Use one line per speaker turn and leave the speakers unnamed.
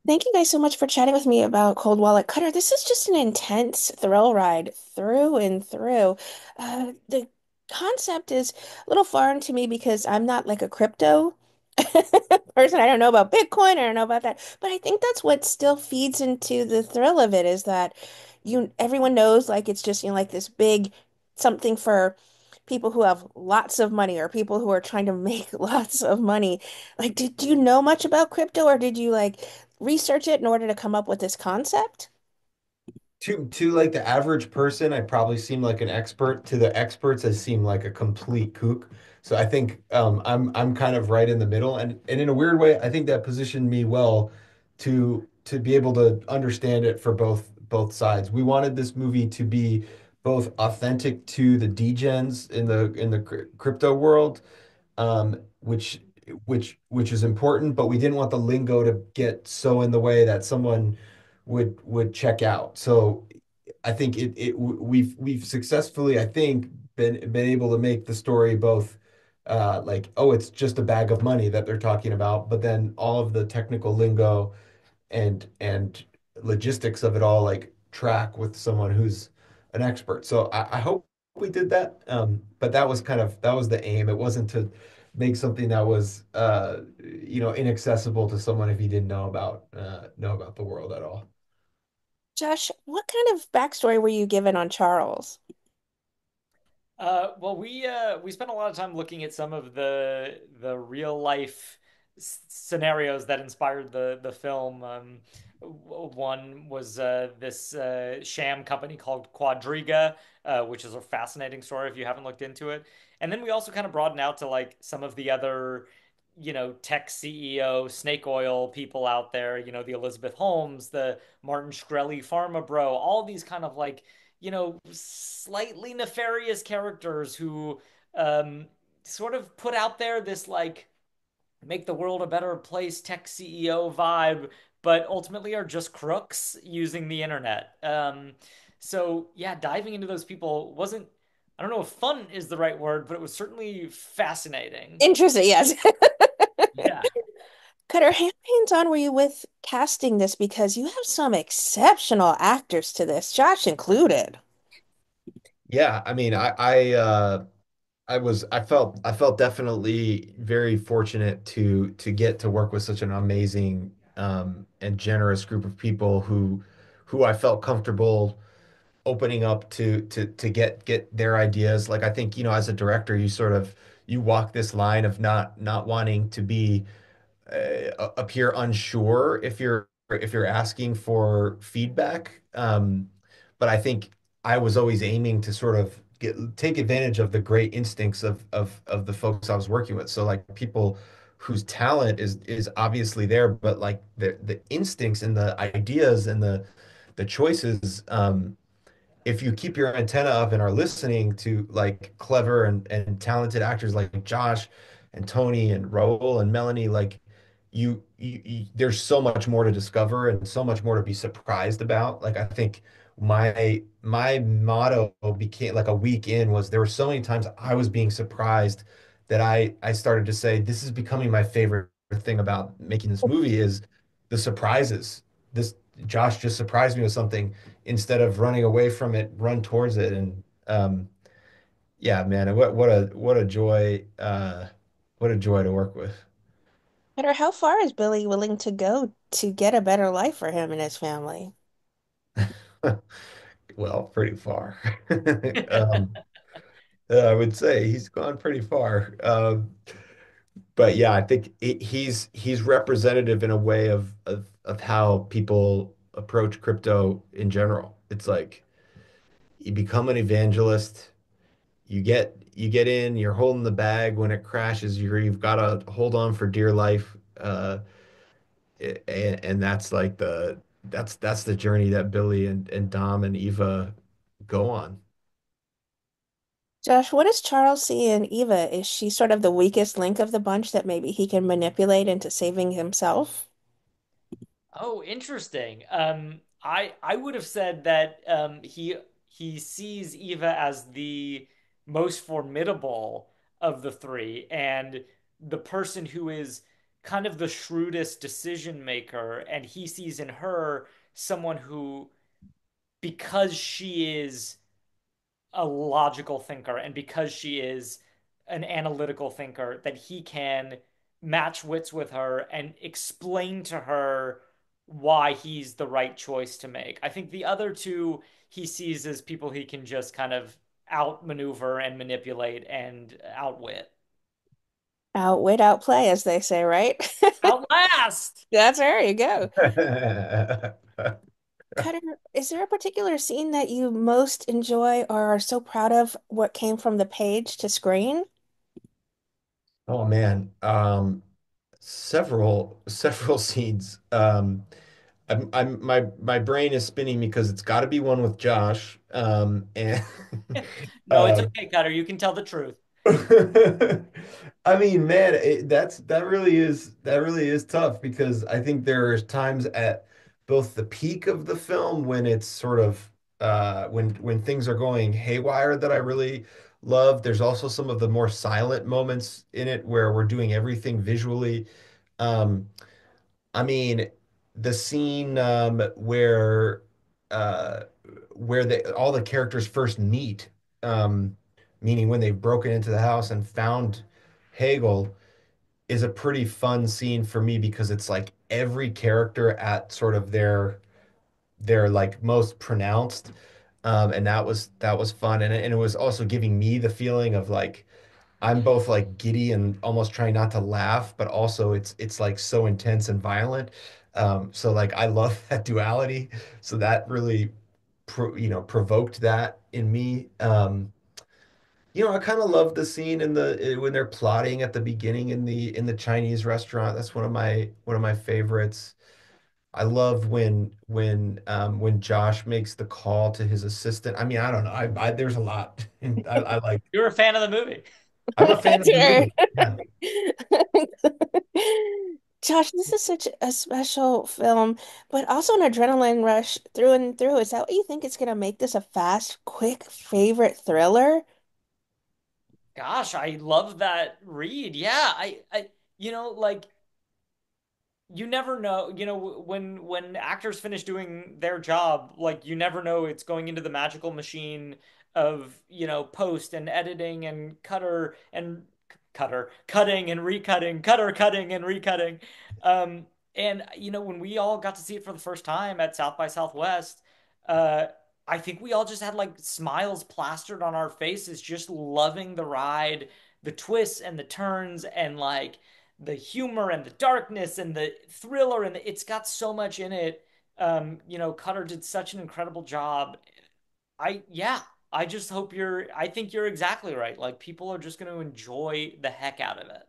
Thank you guys so much for chatting with me about Cold Wallet Cutter. This is just an intense thrill ride through and through. The concept is a little foreign to me because I'm not like a crypto person. I don't know about Bitcoin. I don't know about that. But I think that's what still feeds into the thrill of it is that everyone knows like it's just, like this big something for people who have lots of money or people who are trying to make lots of money. Like, did you know much about crypto or did you like research it in order to come up with this concept?
To like the average person, I probably seem like an expert. To the experts, I seem like a complete kook. So I think I'm kind of right in the middle, and in a weird way, I think that positioned me well to be able to understand it for both sides. We wanted this movie to be both authentic to the degens in the crypto world, which is important, but we didn't want the lingo to get so in the way that someone would check out. So I think we've successfully, I think, been able to make the story both like, oh, it's just a bag of money that they're talking about, but then all of the technical lingo and logistics of it all like track with someone who's an expert. So I hope we did that. But that was the aim. It wasn't to make something that was inaccessible to someone if he didn't know about the world at all.
Josh, what kind of backstory were you given on Charles?
We spent a lot of time looking at some of the real life scenarios that inspired the film. One was this sham company called Quadriga, which is a fascinating story if you haven't looked into it. And then we also kind of broadened out to like some of the other, tech CEO, snake oil people out there. The Elizabeth Holmes, the Martin Shkreli Pharma Bro, all these kind of like slightly nefarious characters who um, sort of put out there this like make the world a better place tech CEO vibe, but ultimately are just crooks using the internet. So yeah, diving into those people wasn't, I don't know if fun is the right word, but it was certainly fascinating.
Interesting, yes.
Yeah.
Cutter, how hands-on were you with casting this? Because you have some exceptional actors to this, Josh included.
Yeah, I mean, I felt definitely very fortunate to get to work with such an amazing and generous group of people who I felt comfortable opening up to get their ideas. Like I think, as a director, you sort of you walk this line of not wanting to be appear unsure if you're asking for feedback. But I think I was always aiming to sort of take advantage of the great instincts of the folks I was working with. So like people whose talent is obviously there, but like the instincts and the ideas and the choices, if you keep your antenna up and are listening to like clever and talented actors like Josh and Tony and Raul and Melanie, like there's so much more to discover and so much more to be surprised about. Like I think my motto became like a week in was there were so many times I was being surprised that I started to say this is becoming my favorite thing about making this movie is the surprises. This Josh just surprised me with something instead of running away from it, run towards it. And yeah, man, what a joy to work with.
Cutter, how far is Billy willing to go to get a better life for him and his family?
Well, pretty far. I would say he's gone pretty far. But yeah, I think he's representative in a way of how people approach crypto in general. It's like you become an evangelist. You get in, you're holding the bag when it crashes, you've got to hold on for dear life. And that's like that's the journey that Billy and Dom and Eva go on.
Josh, what does Charles see in Eva? Is she sort of the weakest link of the bunch that maybe he can manipulate into saving himself?
Oh, interesting. I would have said that he sees Eva as the most formidable of the three and the person who is kind of the shrewdest decision maker, and he sees in her someone who, because she is a logical thinker and because she is an analytical thinker, that he can match wits with her and explain to her why he's the right choice to make. I think the other two he sees as people he can just kind of outmaneuver and manipulate and outwit.
Outwit, outplay, as they say, right?
Outlast!
There you go. Cutter, is there a particular scene that you most enjoy or are so proud of what came from the page to screen?
Oh man, several scenes. My brain is spinning because it's got to be one with Josh. And
No, it's
uh,
okay, Cutter. You can tell the truth.
I mean, man, that really is tough because I think there's times at both the peak of the film when it's sort of when things are going haywire that I really love. There's also some of the more silent moments in it where we're doing everything visually. Um, I mean, the scene uh, where all the characters first meet, meaning when they've broken into the house and found Hegel, is a pretty fun scene for me because it's like every character at sort of their like most pronounced, and that was fun, and it was also giving me the feeling of like I'm both like giddy and almost trying not to laugh, but also it's like so intense and violent. So like I love that duality. So that really provoked that in me. I kind of love the scene when they're plotting at the beginning in the Chinese restaurant. That's one of my favorites. I love when Josh makes the call to his assistant. I mean, I don't know. There's a lot. I like.
You're a fan of the movie.
I'm a fan
That's
of the
right.
movie. Yeah.
Josh, this is such a special film, but also an adrenaline rush through and through. Is that what you think is going to make this a fast, quick favorite thriller?
Gosh, I love that read. Yeah, like you never know, when actors finish doing their job, like you never know it's going into the magical machine of, post and editing and cutting and recutting, cutting and recutting. And when we all got to see it for the first time at South by Southwest, uh, I think we all just had like smiles plastered on our faces, just loving the ride, the twists and the turns, and like the humor and the darkness and the thriller, and it's got so much in it. Cutter did such an incredible job. Yeah, I just hope I think you're exactly right. Like people are just going to enjoy the heck out of it.